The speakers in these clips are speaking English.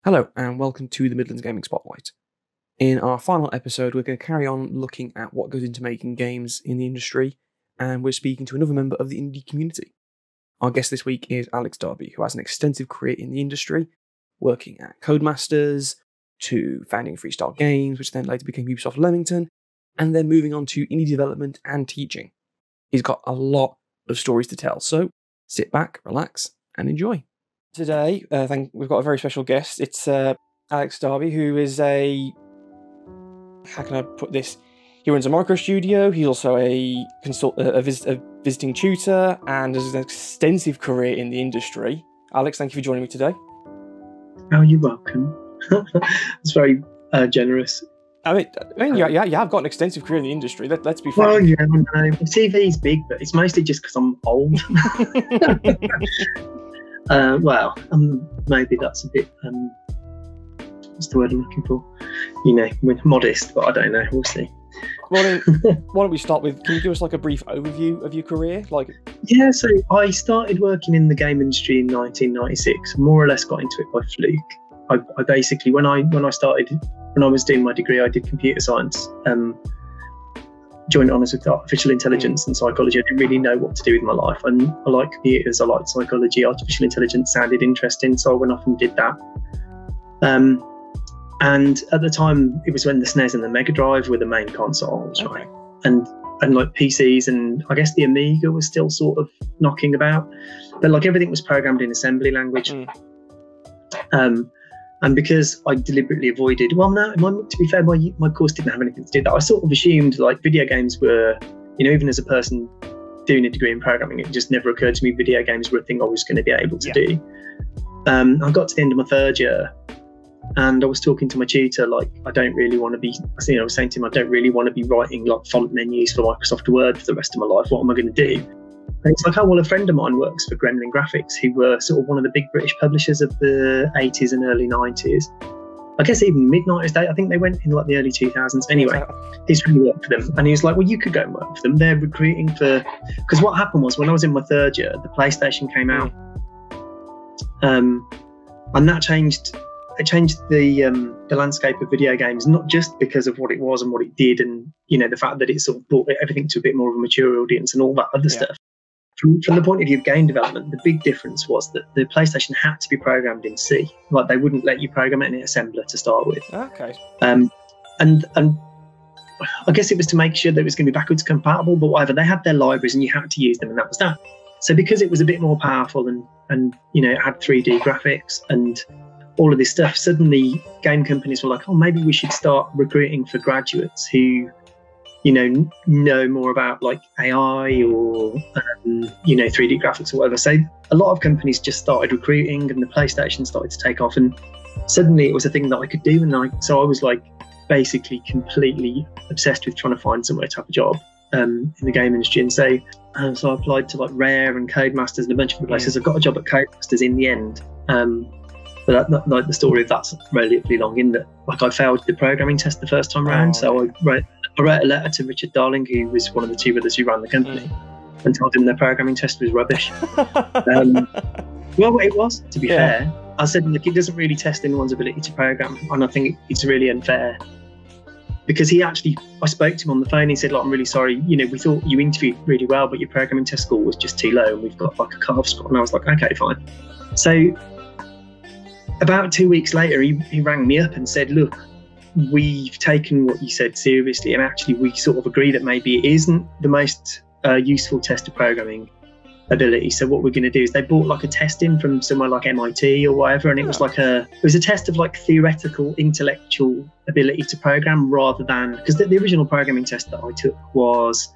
Hello and welcome to the Midlands Gaming Spotlight. In our final episode, we're going to carry on looking at what goes into making games in the industry, and we're speaking to another member of the indie community. Our guest this week is Ales Darby, who has an extensive career in the industry, working at Codemasters, to founding Freestyle Games, which then later became Ubisoft Leamington, and then moving on to indie development and teaching. He's got a lot of stories to tell, so sit back, relax, and enjoy. Today, we've got a very special guest. It's Ales Darby, who is how can I put this? He runs a micro studio. He's also a visiting tutor, and has an extensive career in the industry. Alex, thank you for joining me today. Oh, you're welcome. That's very generous. I mean, yeah, I've got an extensive career in the industry. Let's be frank. Well, yeah, I know. The TV's big, but it's mostly just because I'm old. Maybe that's a bit, what's the word I'm looking for? Modest, but I don't know. We'll see. Well, then, why don't we start with, can you give us like a brief overview of your career? Yeah, so I started working in the game industry in 1996, more or less got into it by fluke. I basically, when I was doing my degree, I did computer science, joint honours with artificial intelligence and psychology. I didn't really know what to do with my life, and I like computers, I like psychology. Artificial intelligence sounded interesting, so I went off and did that. And at the time, it was when the SNES and the Mega Drive were the main consoles, right? And like PCs, and I guess the Amiga was still sort of knocking about, but like everything was programmed in assembly language. And because I deliberately avoided, to be fair, my course didn't have anything to do with that. I sort of assumed like video games were, even as a person doing a degree in programming, it just never occurred to me video games were a thing I was going to be able to do. I got to the end of my third year, and I was talking to my tutor, like, I was saying to him, I don't really want to be writing like font menus for Microsoft Word for the rest of my life. What am I going to do? And it's like, oh, well, a friend of mine works for Gremlin Graphics, who were sort of one of the big British publishers of the 80s and early 90s. I guess even mid-90s, I think they went in like the early 2000s. Anyway, he's really worked for them. And he was like, well, you could go and work for them. They're recruiting for... Because what happened was, when I was in my third year, the PlayStation came out. And that changed... It changed the landscape of video games, not just because of what it was and what it did, and the fact that it sort of brought everything to a bit more of a mature audience and all that other stuff. From the point of view of game development, the big difference was that the PlayStation had to be programmed in C. Like, they wouldn't let you program it in an assembler to start with. Okay. And I guess it was to make sure that it was going to be backwards compatible, but whatever. They had their libraries and you had to use them, and that was that. So because it was a bit more powerful and it had 3D graphics and all of this stuff, suddenly game companies were like, oh, maybe we should start recruiting for graduates who know more about like AI or 3D graphics or whatever. So a lot of companies just started recruiting, and the PlayStation started to take off, and suddenly it was a thing that I could do. And so I was like basically completely obsessed with trying to find somewhere to have a job in the game industry. And so I applied to like Rare and Codemasters and a bunch of other places. I got a job at Codemasters in the end. But like the story of that's relatively long, in that like I failed the programming test the first time around. So I wrote a letter to Richard Darling, who was one of the two brothers who ran the company, and told him their programming test was rubbish. Well, it was, to be fair. I said, look, it doesn't really test anyone's ability to program, and I think it's really unfair. Because I spoke to him on the phone. He said, look, I'm really sorry. We thought you interviewed really well, but your programming test score was just too low, and we've got like a cut-off score. And I was like, okay, fine. So about 2 weeks later, he rang me up and said, look, we've taken what you said seriously, and actually we sort of agree that maybe it isn't the most useful test of programming ability. So what we're going to do is, they bought like a test in from somewhere like MIT or whatever, and it was a test of like theoretical intellectual ability to program, rather than, because the original programming test that I took was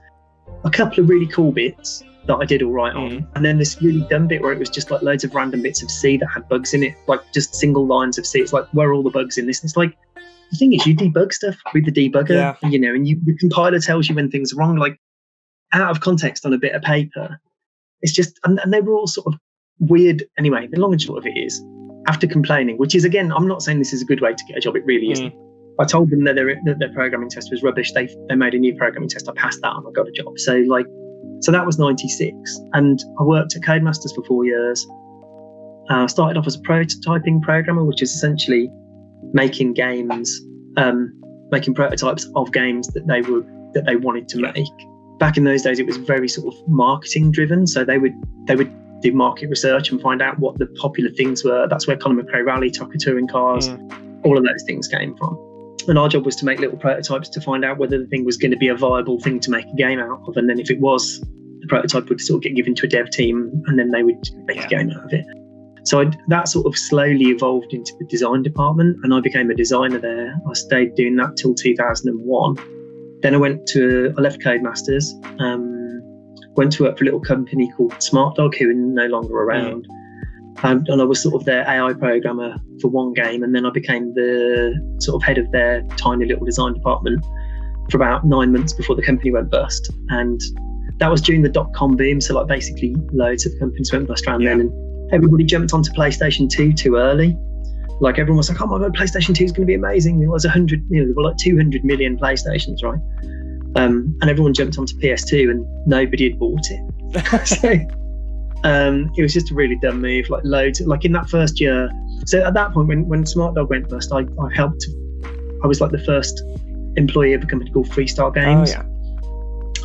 a couple of really cool bits that I did all right on, and then this really dumb bit where it was just like loads of random bits of C that had bugs in it, like just single lines of C. It's like, where are all the bugs in this? And it's like, the thing is, you debug stuff with the debugger, and the compiler tells you when things are wrong, like out of context on a bit of paper. It's just, and they were all sort of weird. Anyway, the long and short of it is, after complaining, which is, again, I'm not saying this is a good way to get a job, it really isn't. I told them that their programming test was rubbish. They made a new programming test. I passed that and I got a job. So that was 96. And I worked at Codemasters for 4 years. Started off as a prototyping programmer, which is essentially making games, making prototypes of games that they wanted to make. Back in those days, it was very sort of marketing driven. So they would do market research and find out what the popular things were. That's where Colin McRae Rally, Tucker Touring Cars, all of those things came from. And our job was to make little prototypes to find out whether the thing was going to be a viable thing to make a game out of. And then if it was, the prototype would sort of get given to a dev team, and then they would make a game out of it. So that sort of slowly evolved into the design department, and I became a designer there. I stayed doing that till 2001. Then I left Codemasters, went to work for a little company called Smart Dog, who are no longer around. And I was sort of their AI programmer for one game, and then I became the sort of head of their tiny little design department for about 9 months before the company went bust. And that was during the dot-com boom, so like basically loads of companies went bust around then, and everybody jumped onto PlayStation 2 too early. Like everyone was like, "Oh my god, PlayStation 2 is going to be amazing." There was there were like 200 million PlayStations, right? And everyone jumped onto PS2, and nobody had bought it. So it was just a really dumb move. Like loads, like in that first year. So at that point, when Smart Dog went bust, I was like the first employee of a company called Freestyle Games. Oh, yeah.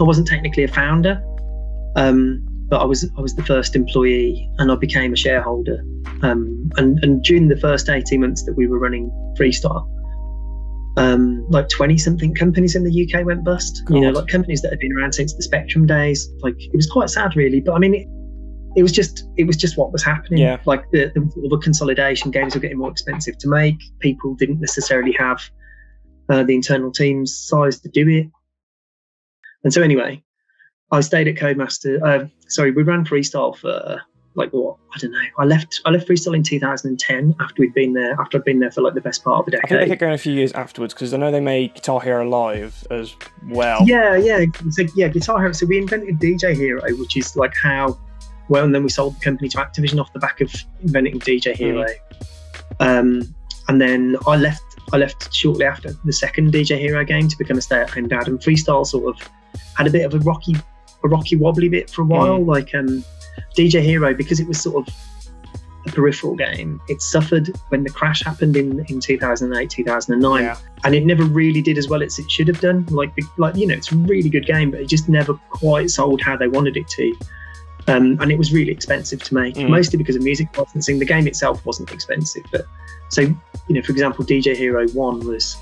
I wasn't technically a founder, but I was the first employee, and I became a shareholder. And during the first 18 months that we were running Freestyle, like 20-something companies in the UK went bust. God. You know, like companies that had been around since the Spectrum days. Like it was quite sad, really. But I mean, it was just what was happening. Yeah. Like the consolidation, games were getting more expensive to make. People didn't necessarily have the internal teams size to do it. And so anyway, I stayed at Codemaster. We ran Freestyle for I don't know. I left Freestyle in 2010 after I'd been there for like the best part of a decade. I think they kept going a few years afterwards, because I know they made Guitar Hero Live as well. Yeah. So Guitar Hero. So we invented DJ Hero, which is like and then we sold the company to Activision off the back of inventing DJ Hero. And then I left shortly after the second DJ Hero game to become a stay-at-home dad, and Freestyle sort of had a bit of a rocky wobbly bit for a while. Like DJ Hero, because it was sort of a peripheral game, it suffered when the crash happened in 2008, 2009, and it never really did as well as it should have done. Like it's a really good game, but it just never quite sold how they wanted it to. And it was really expensive to make, mostly because of music licensing. The game itself wasn't expensive, but so, for example, DJ Hero 1 was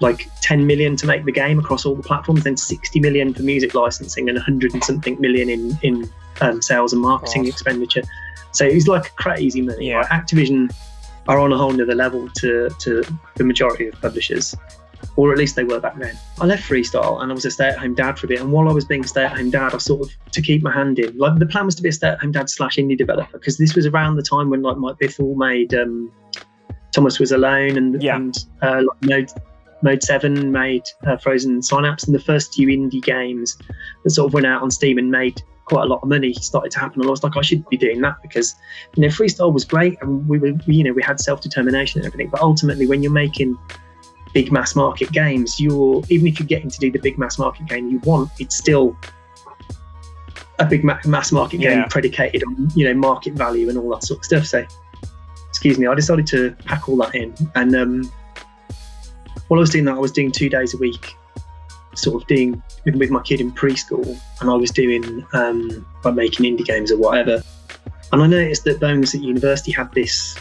like 10 million to make the game across all the platforms, then 60 million for music licensing, and 100 and something million in sales and marketing expenditure. So it was like crazy money. Yeah. Like Activision are on a whole nother level to the majority of publishers, or at least they were back then. I left Freestyle and I was a stay-at-home dad for a bit, and while I was being a stay-at-home dad, I sort of, to keep my hand in, like the plan was to be a stay-at-home dad / indie developer, because this was around the time when like Mike Biffle made Thomas Was Alone, and Mode 7 made Frozen Synapse, and the first few indie games that sort of went out on Steam and made quite a lot of money started to happen. And I was like, I should be doing that, because Freestyle was great, and we had self-determination and everything, but ultimately when you're making big mass market games, even if you're getting to do the big mass market game you want, it's still a big mass market game predicated on market value and all that sort of stuff. So excuse me, I decided to pack all that in, and while I was doing that, I was doing 2 days a week, sort of doing with my kid in preschool, and I was doing like making indie games or whatever. And I noticed that Bones at university had this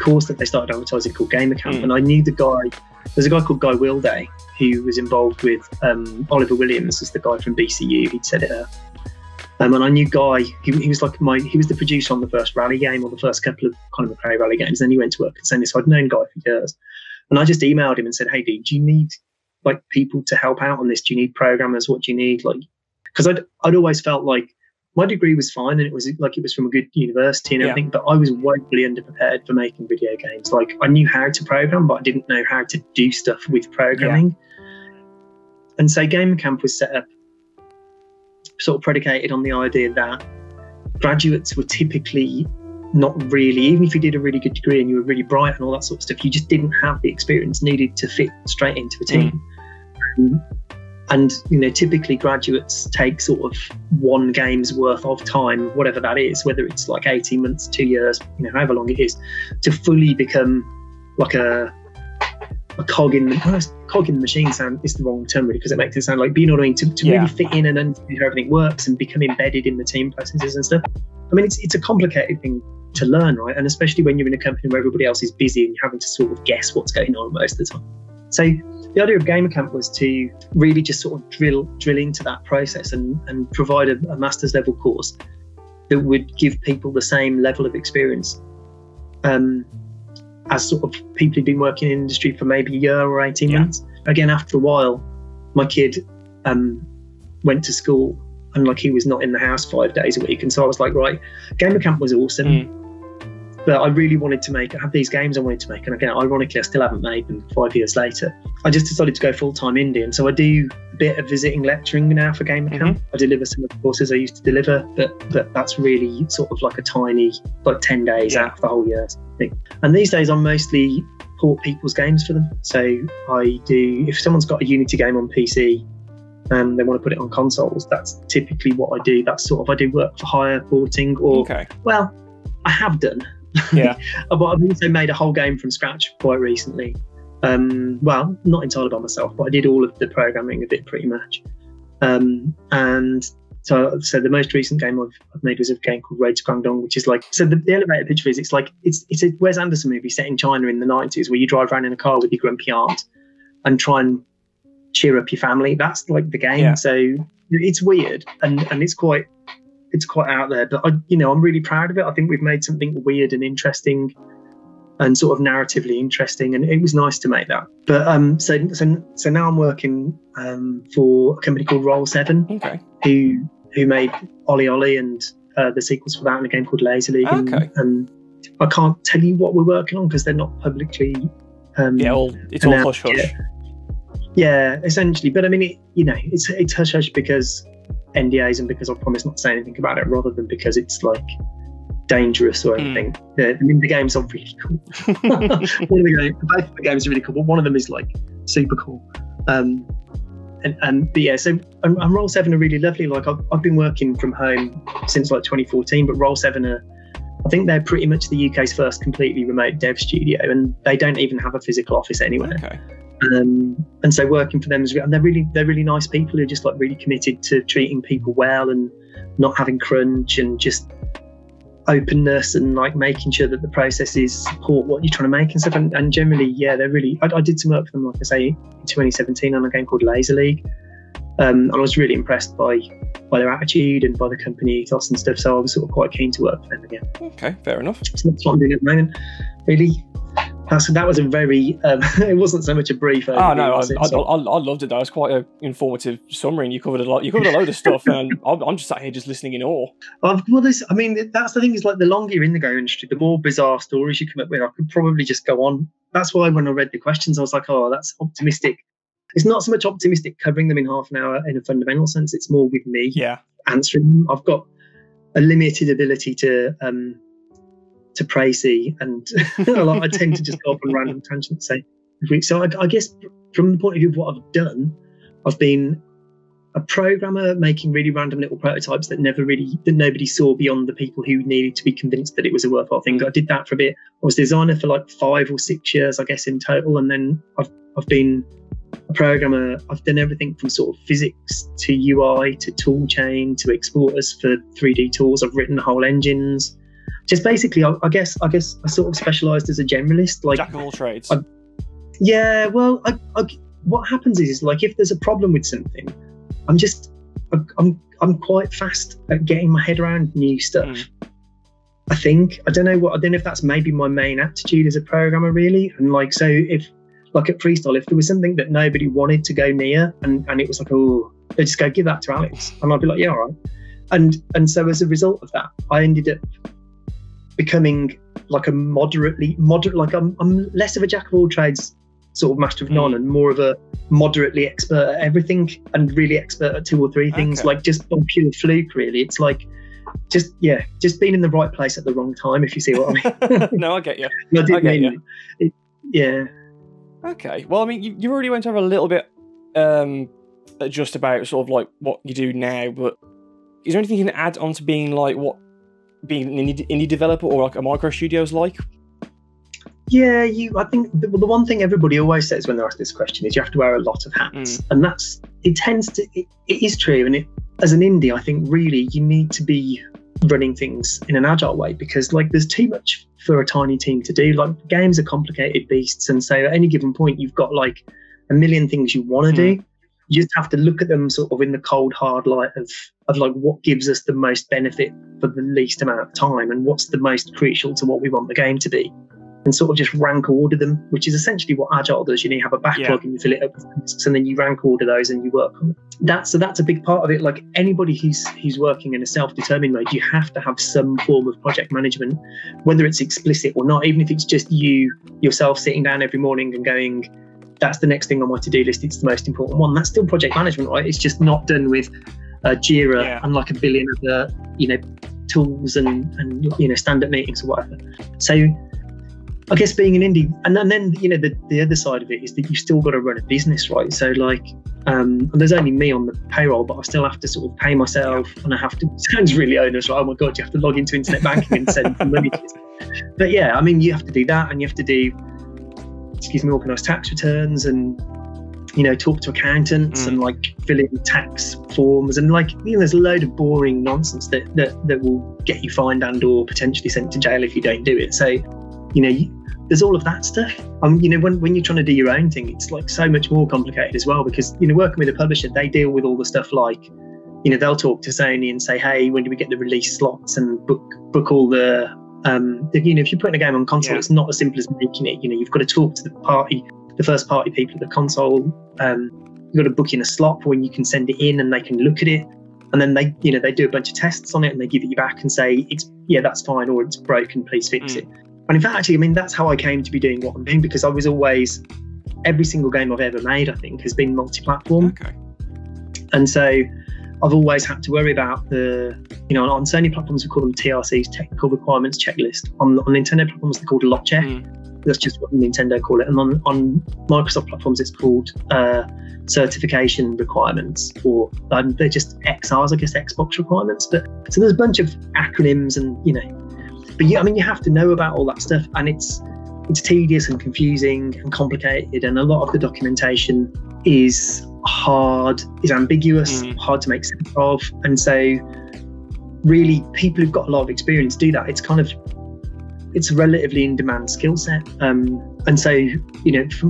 course that they started advertising called Gamer Camp, and I knew the guy. There's a guy called Guy Wilday who was involved with Oliver Williams, as the guy from BCU. He'd set it up, and I knew Guy. He was like he was the producer on the first rally game, or the first couple of Colin McRae rally games. Then he went to work at Sony, so I'd known Guy for years. And I just emailed him and said, "Hey, dude, do you need like people to help out on this? Do you need programmers? What do you need?" Like, because I'd always felt like my degree was fine, and it was from a good university and everything, but I was woefully underprepared for making video games. Like, I knew how to program, but I didn't know how to do stuff with programming. And so Gamer Camp was set up sort of predicated on the idea that graduates were typically not really, even if you did a really good degree and you were really bright and all that sort of stuff, you just didn't have the experience needed to fit straight into a team. And typically graduates take sort of one game's worth of time, whatever that is, whether it's like 18 months, 2 years, however long it is, to fully become like a cog in the machine. Sound is the wrong term really, because it makes it sound like, but you know what I mean, to really fit in and understand how everything works and become embedded in the team processes and stuff. I mean, it's a complicated thing to learn, right? And especially when you're in a company where everybody else is busy and you're having to sort of guess what's going on most of the time. So the idea of Gamer Camp was to really just sort of drill into that process and provide a master's level course that would give people the same level of experience as sort of people who've been working in the industry for maybe a year or 18 months. Again, after a while, my kid went to school and like he was not in the house 5 days a week. And so I was like, right, Gamer Camp was awesome. But I really wanted to have these games I wanted to make. And again, ironically, I still haven't made them 5 years later. I just decided to go full-time indie. And so I do a bit of visiting lecturing now for Gamer Camp. I deliver some of the courses I used to deliver, but that's really sort of like a tiny, like 10 days out of the whole year. And these days I mostly port people's games for them. So I do, if someone's got a Unity game on PC and they want to put it on consoles, that's typically what I do. That's sort of, I do work for hire porting or, well, I have done. But I've also made a whole game from scratch quite recently. Well, not entirely by myself, but I did all of the programming of it pretty much. And so the most recent game I've made was a game called Road to Guangdong, which is like, so the elevator pitch is it's a Wes Anderson movie set in China in the 90s where you drive around in a car with your grumpy aunt and try and cheer up your family. That's like the game. So it's weird and it's quite out there, but I'm really proud of it. I think we've made something weird and interesting and sort of narratively interesting, and it was nice to make that. But so now I'm working for a company called Roll7, who made Ollie Ollie and the sequels for that, and a game called Laser League. And I can't tell you what we're working on because they're not publicly. It's all hush hush. Yeah, essentially. But I mean, it's hush hush because NDAs and because I promised not to say anything about it, rather than because it's like dangerous or anything. I mean, the games are really cool. Both of the games are really cool, but one of them is like super cool. And Roll7 are really lovely. Like I've been working from home since like 2014, but Roll7 I think they're pretty much the UK's first completely remote dev studio, and they don't even have a physical office anywhere. And so working for them and they're really nice people who are just like really committed to treating people well and not having crunch and just openness and like making sure that the processes support what you're trying to make and stuff. And generally, they're really. I did some work for them, like I say, in 2017 on a game called Laser League, and I was really impressed by their attitude and by the company ethos and stuff. So I was sort of quite keen to work for them again. Okay, fair enough. So that's what I'm doing at the moment, really. That was a very. It wasn't so much a brief. Oh no, I loved it. That was quite an informative summary, and you covered a lot. You covered a load of stuff, and I'm just sat here just listening in awe. Well, I mean, that's the thing is like the longer you're in the game industry, the more bizarre stories you come up with. I could probably just go on. That's why when I read the questions, I was like, oh, that's optimistic. It's not so much optimistic covering them in half an hour in a fundamental sense. It's more with me answering them. I've got a limited ability to précis, and I tend to just go off on random tangents. So I guess from the point of view of what I've done, I've been a programmer making really random little prototypes that nobody saw beyond the people who needed to be convinced that it was a worthwhile thing. I did that for a bit. I was designer for like 5 or 6 years, I guess, in total, and then I've been a programmer. I've done everything from sort of physics to UI to tool chain to exporters for 3D tools. I've written whole engines. Just basically, I guess I sort of specialised as a generalist, like jack of all trades. What happens is like if there's a problem with something, I'm quite fast at getting my head around new stuff. I think I don't know if that's maybe my main aptitude as a programmer, really. And like so, if like at Freestyle, if there was something that nobody wanted to go near, and it was like, oh, they just go give that to Alex, and I'd be like, yeah, all right. And so as a result of that, I ended up becoming like a moderate, like I'm less of a jack of all trades sort of master of none and more of a moderately expert at everything and really expert at 2 or 3 things, like just on pure fluke, really. It's like just being in the right place at the wrong time, if you see what I mean. No, I get you. I get you. Okay. Well, I mean, you already went over a little bit just about sort of like what you do now, but is there anything you can add on to being like what being an indie developer or like a micro studio is like? Yeah, I think the one thing everybody always says when they're asked this question is you have to wear a lot of hats, and it is true. And as an indie, I think really you need to be running things in an agile way, because like there's too much for a tiny team to do. Like games are complicated beasts, and so at any given point you've got like a million things you want to do. You just have to look at them sort of in the cold hard light of like what gives us the most benefit for the least amount of time, and what's the most crucial to what we want the game to be, and sort of just rank order them, which is essentially what agile does. You have a backlog and you fill it up with tasks, and then you rank order those and you work on it. So that's a big part of it. Like anybody who's working in a self-determined mode, you have to have some form of project management, whether it's explicit or not. Even if it's just yourself sitting down every morning and going, that's the next thing on my to-do list, it's the most important one. That's still project management, right? It's just not done with Jira and like a billion other tools and stand-up meetings or whatever. So I guess being an indie, and then the other side of it is that you've still got to run a business, right? So like and there's only me on the payroll, but I still have to sort of pay myself, and I have to, it sounds really onerous, right? Oh my god, you have to log into internet banking and send money. But yeah, I mean, you have to do that, and you have to do organise tax returns, and talk to accountants and like fill in tax forms, and like there's a load of boring nonsense that will get you fined and or potentially sent to jail if you don't do it. So there's all of that stuff. When you're trying to do your own thing, it's like so much more complicated as well, because working with a publisher, they deal with all the stuff like they'll talk to Sony and say, hey, when do we get the release slots, and book all the if you're putting a game on console, it's not as simple as making it. You've got to talk to the first party people at the console. You've got to book in a slot for when you can send it in and they can look at it, and then they do a bunch of tests on it and they give it you back and say that's fine, or it's broken, please fix it. And in fact, actually, that's how I came to be doing what I'm doing, because I was always, every single game I've ever made, I think, has been multi-platform. Okay. And so I've always had to worry about on Sony platforms we call them TRCs, technical requirements checklist. On Nintendo platforms they're called a lot check. That's just what Nintendo call it. And on Microsoft platforms it's called certification requirements, or they're just XRs, I guess, Xbox requirements. But so there's a bunch of acronyms, and but you have to know about all that stuff, and it's tedious and confusing and complicated, and a lot of the documentation is hard, is ambiguous, hard to make sense of. And so really people who've got a lot of experience do that. It's a relatively in-demand skill set. And so,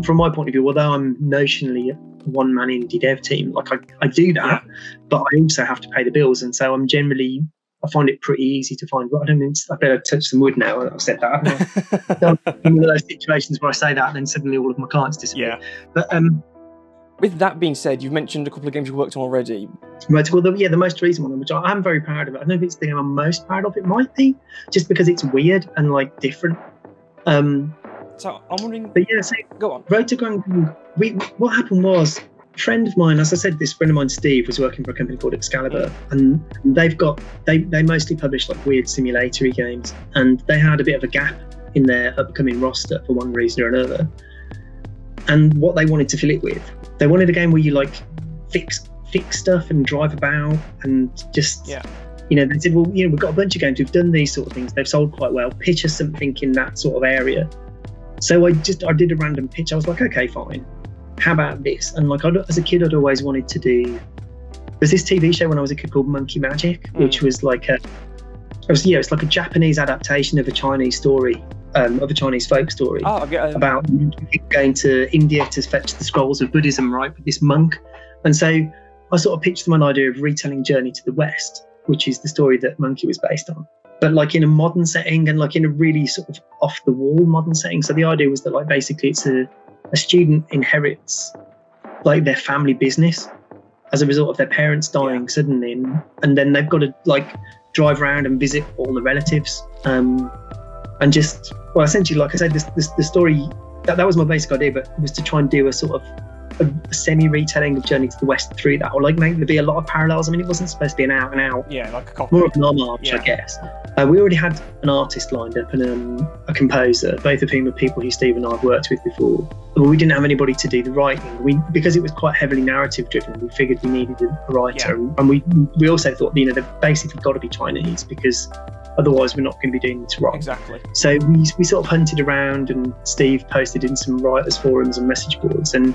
from my point of view, although I'm notionally a one-man indie dev team, like I do that, but I also have to pay the bills. And so I find it pretty easy to find. Well, I better touch some wood now that I've said that. In one of those situations where I say that and then suddenly all of my clients disappear. But with that being said, you've mentioned a couple of games you've worked on already. Right. Well, the most recent one, which I'm very proud of. I don't know if it's the game I'm most proud of. It might be, just because it's weird and like different. So I'm wondering. But yeah, so go on. Road to Guangdong. What happened was, a friend of mine, as I said, this friend of mine, Steve, was working for a company called Excalibur, and they mostly publish like weird simulatory games, and they had a bit of a gap in their upcoming roster for one reason or another. And what they wanted to fill it with, they wanted a game where you like fix stuff and drive about and just they said, well, we've got a bunch of games who've done these sort of things, they've sold quite well, pitch us something in that sort of area. So I did a random pitch. I was like, okay, fine, how about this? And like, as a kid, I'd always wanted to do, there's this TV show when I was a kid called Monkey Magic, which was like it's like a Japanese adaptation of a Chinese story, of a Chinese folk story about going to India to fetch the scrolls of Buddhism, right, with this monk. And so I sort of pitched them an idea of retelling Journey to the West, which is the story that Monkey was based on, but like in a modern setting and like in a really sort of off the wall modern setting. So the idea was that like basically it's a student inherits like their family business as a result of their parents dying suddenly, and then they've got to like drive around and visit all the relatives, and just, well, essentially, like I said, the story that was my basic idea, but it was to try and do a sort of a semi-retelling of Journey to the West through that, or like maybe there'd be a lot of parallels. I mean, it wasn't supposed to be an out and out, like a copy. more of an homage, I guess. We already had an artist lined up and a composer, both of whom are people who Steve and I have worked with before. But we didn't have anybody to do the writing. Because it was quite heavily narrative driven, we figured we needed a writer, and we also thought, you know, they've basically got to be Chinese, because otherwise we're not going to be doing this wrong. Exactly. So we sort of hunted around, and Steve posted in some writers forums and message boards, and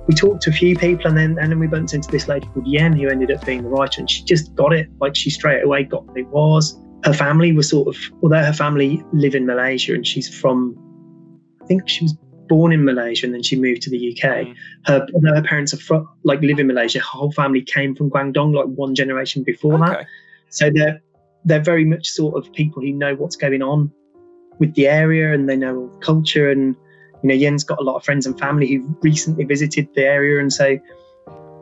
we talked to a few people, and then we bumped into this lady called Yen, who ended up being the writer, and she just got it. Like, she straight away got what it was. Her family was sort of, although her family live in Malaysia, and she's from, I think she was born in Malaysia and then she moved to the UK. Her parents are from, like, live in Malaysia. Her whole family came from Guangdong, like one generation before that. So they're very much sort of people who know what's going on with the area, and they know all the culture. And, you know, Yen's got a lot of friends and family who recently visited the area, and so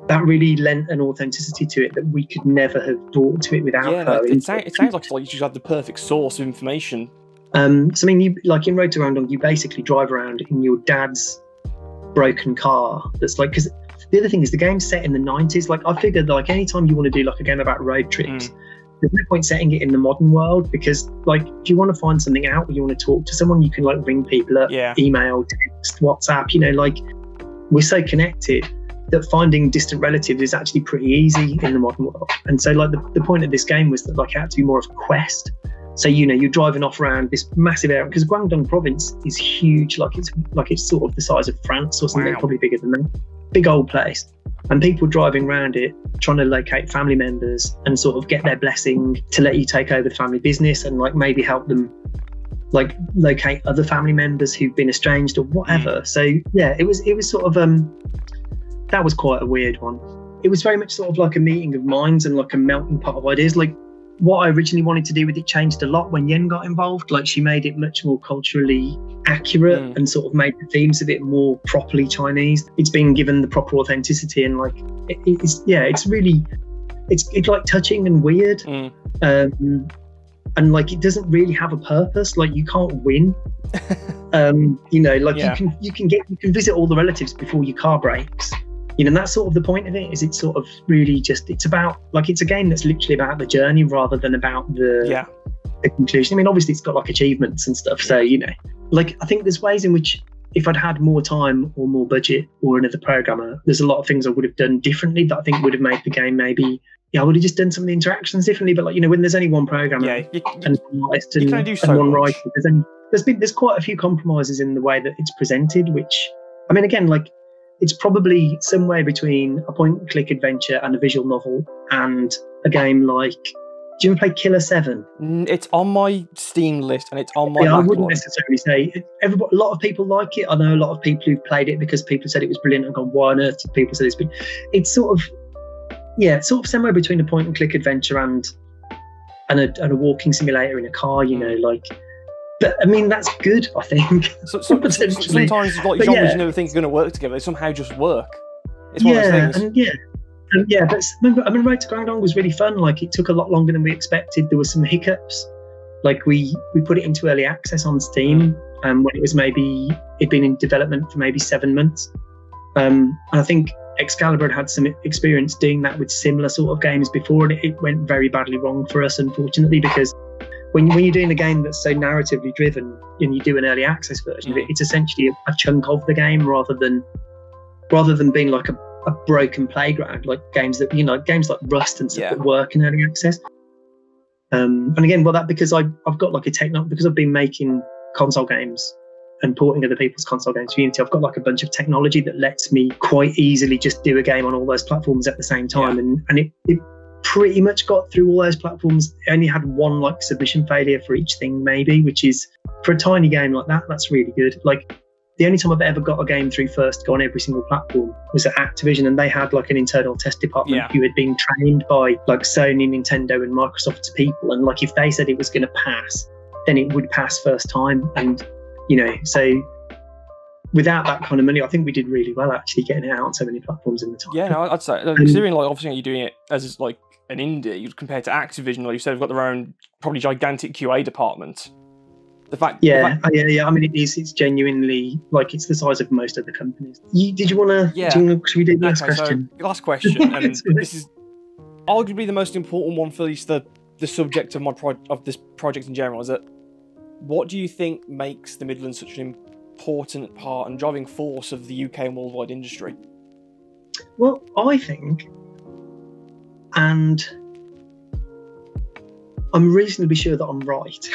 that really lent an authenticity to it that we could never have brought to it without her. It sounds like you just had the perfect source of information. So I mean, you, like in Road to Guangdong, you basically drive around in your dad's broken car. That's like, because the other thing is the game's set in the 90s. Like, I figured, like, anytime you want to do like a game about road trips, there's no point setting it in the modern world, because, like, if you want to find something out or you want to talk to someone, you can like ring people up, email, text, WhatsApp. You know, like, we're so connected that finding distant relatives is actually pretty easy in the modern world. And so, like, the point of this game was that, like, it had to be more of a quest. So, you know, you're driving off around this massive area, because Guangdong province is huge. Like, it's sort of the size of France or something, probably bigger than that. Big old place. And people driving around it, trying to locate family members and sort of get their blessing to let you take over the family business, and, like, maybe help them, like, locate other family members who've been estranged or whatever. So yeah, it was sort of that was quite a weird one. It was very much sort of like a meeting of minds and like a melting pot of ideas. Like, what I originally wanted to do with it changed a lot when Yen got involved. Like, she made it much more culturally accurate and sort of made the themes of it more properly Chinese. It's been given the proper authenticity, and like it's really like touching and weird. And like, it doesn't really have a purpose. Like, you can't win. You know, like, you can visit all the relatives before your car breaks. You know, and that's sort of the point of it. Is it's sort of really just, it's about, like, it's a game that's literally about the journey rather than about the conclusion. I mean, obviously it's got like achievements and stuff. So, you know, like, I think there's ways in which, if I'd had more time or more budget or another programmer, there's a lot of things I would have done differently that I think would have made the game maybe. I would have just done some of the interactions differently. But, like, you know, when there's only one programmer and one artist and one writer, there's quite a few compromises in the way that it's presented, which, I mean, again, like, it's probably somewhere between a point-and-click adventure and a visual novel and a game like, do you ever play Killer 7? It's on my Steam list and it's on my I wouldn't necessarily say a lot of people like it. I know a lot of people who've played it because people said it was brilliant and gone, why on earth did people say this? It's sort of somewhere between a point-and-click adventure and a walking simulator in a car, you know, like. But I mean, that's good, I think. Sometimes like genres you never think are going to work together, they somehow just work. It's one of those things. But remember, I mean, Road to Guangdong was really fun. Like, it took a lot longer than we expected. There were some hiccups. Like, we put it into early access on Steam, when it was it'd been in development for maybe 7 months. And I think Excalibur had some experience doing that with similar sort of games before, and it went very badly wrong for us, unfortunately, because when you're doing a game that's so narratively driven and you do an early access version of it, it's essentially a chunk of the game rather than being like a broken playground, like games that, you know, games like Rust and stuff that work in early access. And again, that because I've got like because I've been making console games and porting other people's console games for Unity, I've got like a bunch of technology that lets me quite easily just do a game on all those platforms at the same time. And it pretty much got through all those platforms. It only had one like submission failure for each thing, maybe, which is, for a tiny game like that, that's really good. Like, the only time I've ever got a game through first to go on every single platform was at Activision, and they had like an internal test department who had been trained by like Sony, Nintendo and Microsoft's people, and like, if they said it was going to pass, then it would pass first time. And, you know, so without that kind of money, I think we did really well actually getting it out on so many platforms in the time. Yeah, no, I'd say, considering like obviously you're doing it as like an indie compared to Activision, like you said, they've got their own probably gigantic QA department. The fact, yeah. I mean, it is. It's genuinely like it's the size of most other companies. Did you want to? Yeah. Should we do the last question? So last question, and this is arguably the most important one for at least the subject of this project in general. Is that what do you think makes the Midlands such an important part and driving force of the UK and worldwide industry? Well, I think, and I'm reasonably sure that I'm right.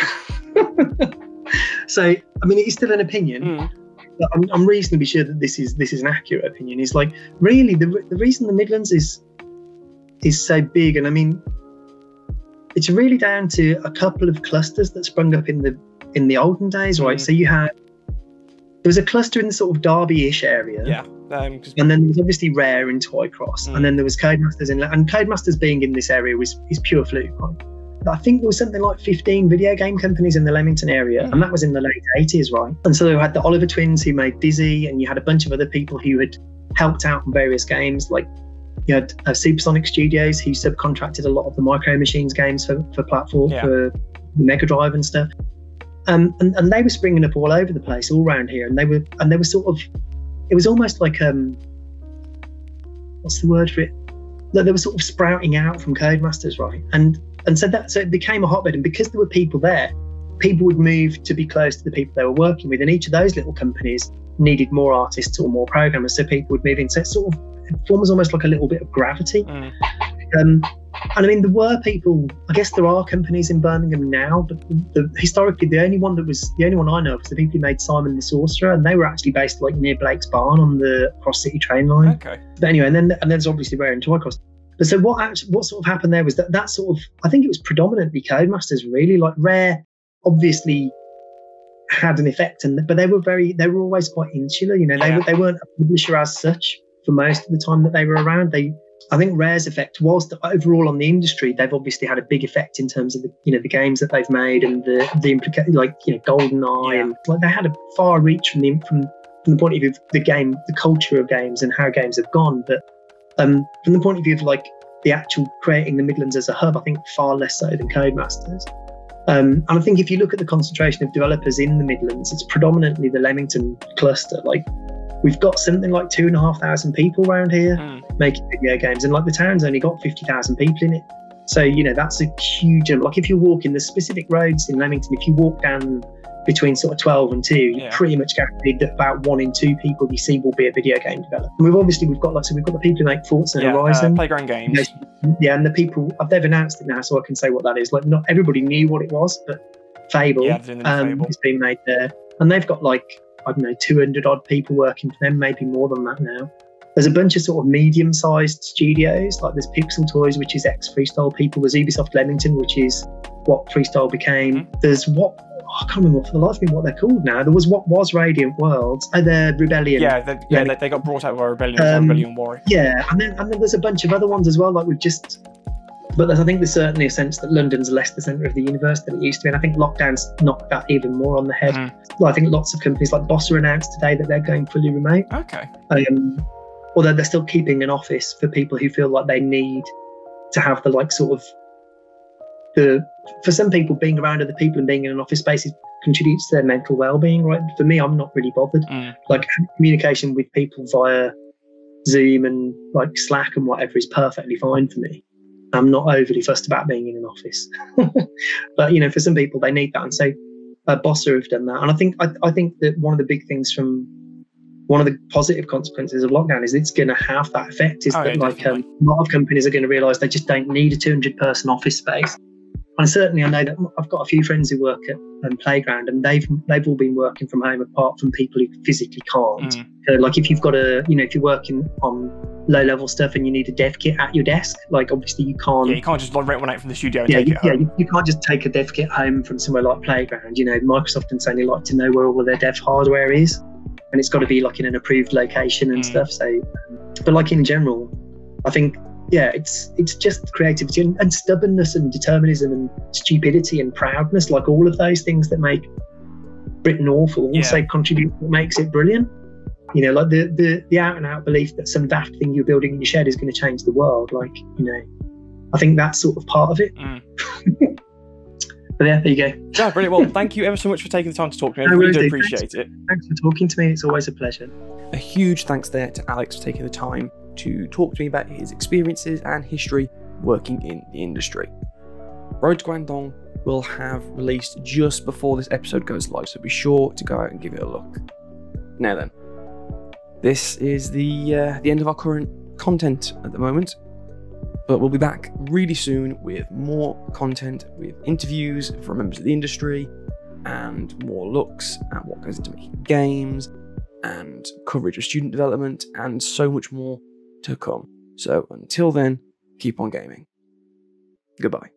So, I mean, it is still an opinion, but I'm reasonably sure that this is an accurate opinion. It's like, really, the reason the Midlands is so big, and I mean, it's really down to a couple of clusters that sprung up in the olden days, right? So there was a cluster in the sort of Derby-ish area. Yeah. And then there was obviously Rare in Twycross, and then there was Codemasters and Codemasters being in this area is pure fluke, right? I think there was something like 15 video game companies in the Leamington area, and that was in the late 80s, right? And so you had the Oliver twins who made Dizzy, and you had a bunch of other people who had helped out on various games, like you had Supersonic Studios who subcontracted a lot of the Micro Machines games for platform, for Mega Drive and stuff. And they were springing up all over the place, all around here, and they were sort of, it was almost like what's the word for it? They were sort of sprouting out from Codemasters, right? And so it became a hotbed, and because there were people there, people would move to be close to the people they were working with, and each of those little companies needed more artists or more programmers, so people would move in. So it sort of forms almost like a little bit of gravity. And I mean, there were people, I guess there are companies in Birmingham now, but historically the only one I know of was the people who made Simon the Sorcerer, and they were actually based like near Blake's Barn on the Cross City train line. Okay. But anyway, and then there's obviously Rare and Twycross. But so what sort of happened there was that sort of, I think it was predominantly Codemasters really. Like Rare obviously had an effect, but they were always quite insular, you know. They weren't a publisher as such for most of the time that they were around. I think Rare's effect, whilst overall on the industry, they've obviously had a big effect in terms of the games that they've made and the implication, like, you know, GoldenEye, and like they had a far reach from the point of view of the game, the culture of games and how games have gone. But from the point of view of like the actual creating the Midlands as a hub, I think far less so than Codemasters. And I think if you look at the concentration of developers in the Midlands, it's predominantly the Leamington cluster. Like we've got something like 2,500 people around here making video games, and like the town's only got 50,000 people in it. So, you know, that's a huge, like if you walk in the specific roads in Leamington, if you walk down between sort of 12 and 2, you're pretty much guaranteed that about 1 in 2 people you see will be a video game developer. And we've got the people who make Forza Horizon, Playground Games. And the people, they've announced it now, so I can say what that is. Like, not everybody knew what it was, but Fable, is being made there, and they've got like, I don't know, 200 odd people working for them, maybe more than that now. There's a bunch of sort of medium-sized studios, like there's Pixel Toys, which is ex-Freestyle people. There's Ubisoft Leamington, which is what Freestyle became. There's I can't remember for the life of me what they're called now. There was what was Radiant Worlds. The Rebellion. They got brought out by Rebellion Warrior. Yeah, and then there's a bunch of other ones as well. Like but I think there's certainly a sense that London's less the centre of the universe than it used to be, and I think lockdown's knocked that even more on the head. Well, I think lots of companies like Bossa announced today that they're going fully remote. Okay. Although they're still keeping an office for people who feel like they need to have the like sort of for some people, being around other people and being in an office space contributes to their mental well-being, right? For me, I'm not really bothered. Like communication with people via Zoom and like Slack and whatever is perfectly fine for me. I'm not overly fussed about being in an office. But, you know, for some people, they need that. And so Bossa have done that. And I think that one of the big things from one of the positive consequences of lockdown is it's going to have that effect, is that like a lot of companies are going to realise they just don't need a 200-person office space. And certainly I know that I've got a few friends who work at Playground, and they've all been working from home apart from people who physically can't. So like if you've got if you're working on low level stuff and you need a dev kit at your desk, like obviously you can't. Yeah, you can't just like rent one out from the studio and take it home. You can't just take a dev kit home from somewhere like Playground. You know, Microsoft and Sony like to know where all of their dev hardware is, and it's got to be like in an approved location and stuff. So, but like in general, I think. Yeah, it's just creativity and stubbornness and determinism and stupidity and proudness, like all of those things that make Britain awful also contribute what makes it brilliant. You know, like the out and out belief that some daft thing you're building in your shed is going to change the world. Like, you know, I think that's sort of part of it. But yeah, there you go. Yeah, brilliant. Well, thank you ever so much for taking the time to talk to me. I really do appreciate it. Thanks for talking to me. It's always a pleasure. A huge thanks there to Alex for taking the time to talk to me about his experiences and history working in the industry. Road to Guangdong will have released just before this episode goes live, so be sure to go out and give it a look. Now then, this is the end of our current content at the moment, but we'll be back really soon with more content, with interviews from members of the industry, and more looks at what goes into making games, and coverage of student development, and so much more to come. So until then, keep on gaming. Goodbye.